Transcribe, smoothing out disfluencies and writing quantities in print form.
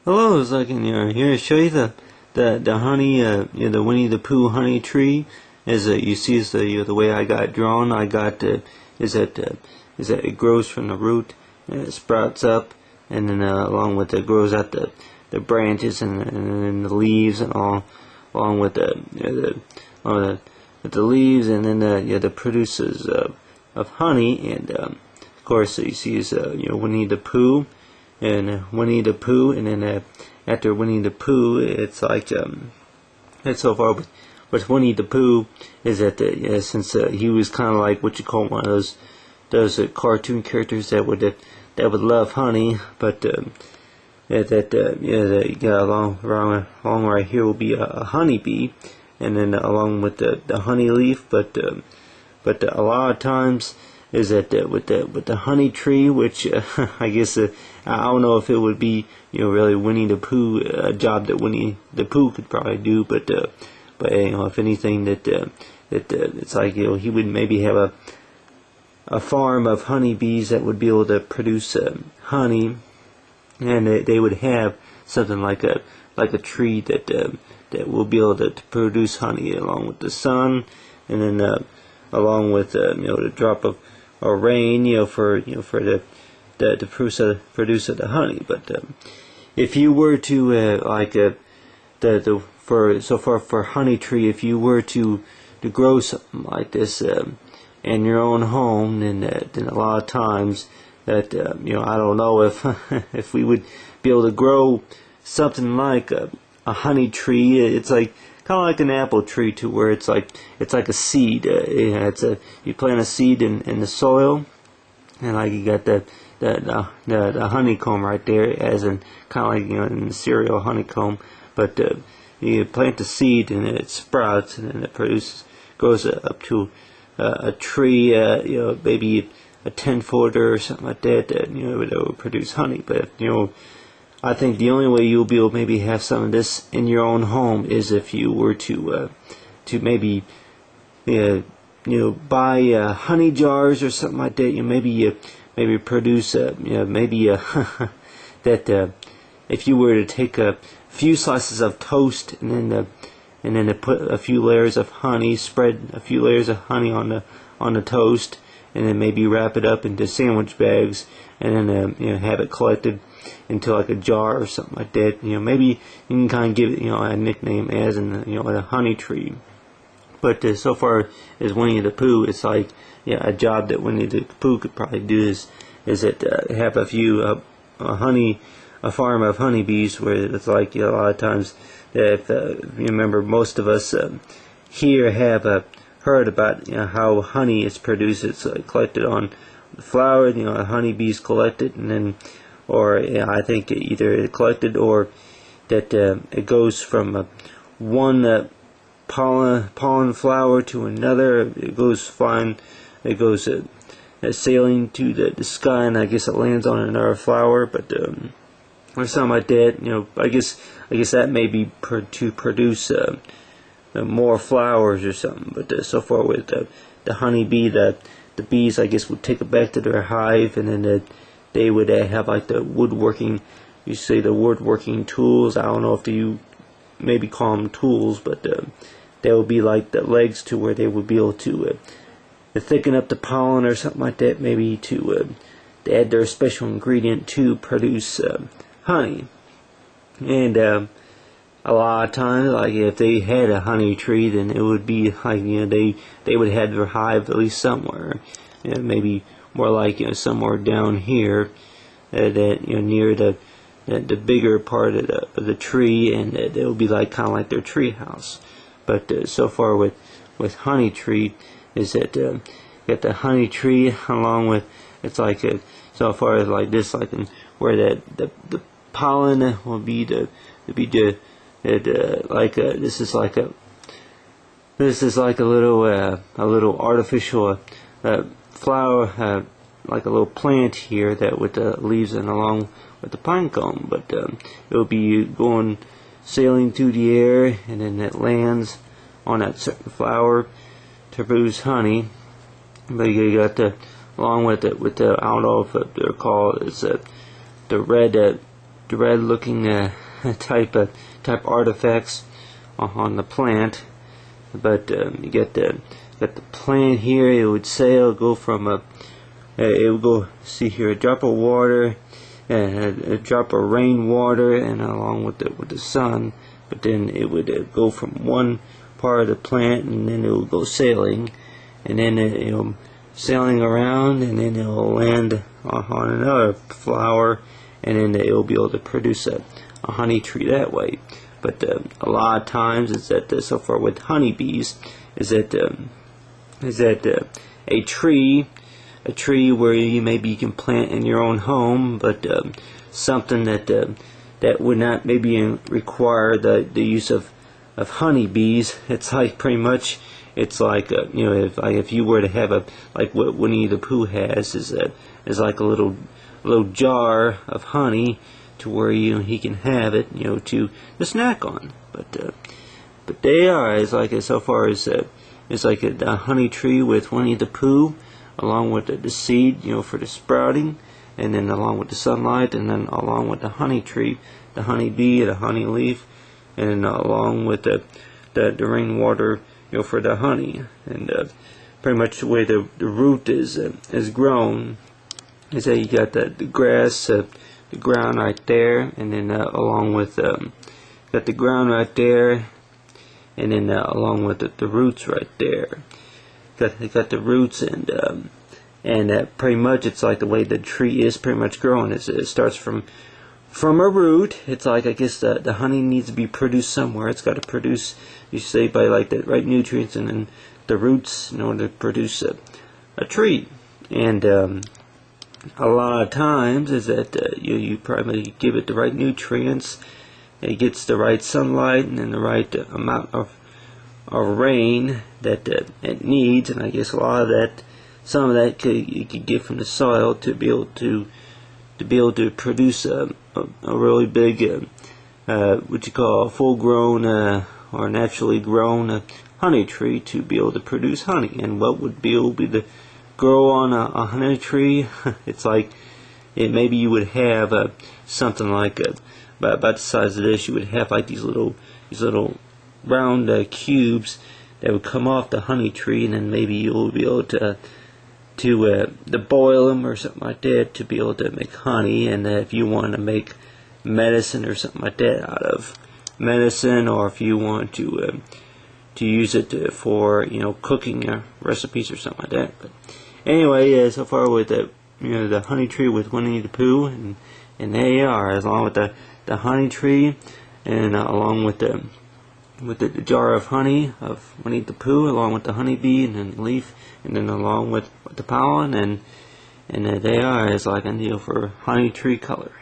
Hello, so I can here to show you the honey, the Winnie the Pooh honey tree. As you see, is the way I got it drawn. I got is that it grows from the root and it sprouts up, and then along with it grows out the branches and the leaves and all, along with the leaves, and then the produces of honey. And of course, you see is Winnie the Pooh. And Winnie the Pooh, and then after Winnie the Pooh, it's like that's so far. With Winnie the Pooh is that since he was kind of like what you call one of those cartoon characters that would love honey, but along right here will be a honeybee, and then along with the honey leaf, but a lot of times is that with the honey tree, which I guess I don't know if it would be really Winnie the Pooh, a job that Winnie the Pooh could probably do, but if anything that it's like he would maybe have a farm of honeybees that would be able to produce honey, and they would have something like a tree that will be able to produce honey along with the sun, and then along with the drop of rain, for the produce of the honey. But if you were to for honey tree, if you were to grow something like this in your own home, then a lot of times that I don't know if if we would be able to grow something like a honey tree. It's like kind of like an apple tree, to where it's like a seed. You plant a seed in the soil, and like you got the honeycomb right there, as in kind of like in the cereal honeycomb. But you plant the seed and it sprouts, and then it grows up to a tree, maybe a 10-footer or something like that. That will produce honey. But I think the only way you'll be able to maybe have some of this in your own home is if you were to maybe buy honey jars or something like that. Maybe produce that if you were to take a few slices of toast, and then to put a few layers of honey, spread a few layers of honey on the toast, and then maybe wrap it up into sandwich bags, and then have it collected into like a jar or something like that. Maybe you can kind of give it a nickname as in a honey tree. But so far as Winnie the Pooh, it's like a job that Winnie the Pooh could probably do is have a few a farm of honeybees, where it's like a lot of times that if you remember, most of us here have heard about how honey is produced. It's collected on the flower. Honeybees collect it, and then I think either collected or that it goes from one pollen flower to another. It goes flying. It goes sailing to the sky, and I guess it lands on another flower. But or something like that. I guess that may be to produce more flowers or something. But so far with the honeybee, the bees, I guess, would take it back to their hive, and then they would have like the woodworking. You say the woodworking tools. I don't know if you maybe call them tools, but they would be like the legs, to where they would be able to thicken up the pollen or something like that. Maybe to add their special ingredient to produce honey. And a lot of times, like if they had a honey tree, then it would be like they would have their hive at least somewhere. Maybe more like somewhere down here, that near the bigger part of the tree, and it would be like kind of like their tree house. But so far with honey tree is that get the honey tree along with, it's like so far as like this, like where the pollen will be this is like a little artificial flower, like a little plant here, that with the leaves and along with the pine cone. But it will be going sailing through the air, and then it lands on that certain flower to produce honey. But you got along with it, I don't know if they're called, it's the red red looking type artifacts on the plant. But you got the plant here. It would sail, go from it would go, see here, a drop of water, a drop of rainwater, and along with the sun. But then it would go from one part of the plant, and then it would go sailing, and then it'll sailing around, and then it'll land on another flower, and then it'll be able to produce a honey tree that way. But a lot of times is that so far with honeybees is that a tree where maybe you can plant in your own home, but something that would not maybe require the use of honeybees. It's like pretty much, it's like if you were to have like what Winnie the Pooh has is like a little jar of honey, to where he can have it to snack on. But they are so far as it's like a honey tree with Winnie the Pooh, along with the seed for the sprouting, and then along with the sunlight, and then along with the honey tree, the honey bee, the honey leaf, and along with the rainwater for the honey. And pretty much the way the root is grown is that you got the grass, the ground right there, and then along with got the ground right there, and then along with the roots right there. Got the roots, and pretty much it's like the way the tree is pretty much growing. It starts from a root. It's like, I guess the honey needs to be produced somewhere. It's got to produce, you say, by like the right nutrients, and then the roots in order to produce a tree. And a lot of times is that you probably give it the right nutrients, it gets the right sunlight, and then the right amount of rain that it needs. And I guess a lot of that, some of that you could get from the soil to be able to produce a really big what you call a full-grown or naturally grown honey tree, to be able to produce honey. And what would be able to grow on a honey tree? It's like maybe you would have something like about the size of this. You would have like these little round cubes that would come off the honey tree, and then maybe you will be able to boil them or something like that to be able to make honey. And if you want to make medicine or something like that out of medicine, or if you want to use it for cooking recipes or something like that. But anyway, so far with the honey tree with Winnie the Pooh, and they are, along with the honey tree, and along with the jar of honey of Winnie the Pooh, along with the honey bee, and then the leaf, and then along with the pollen, and they are like a deal for honey tree coloring.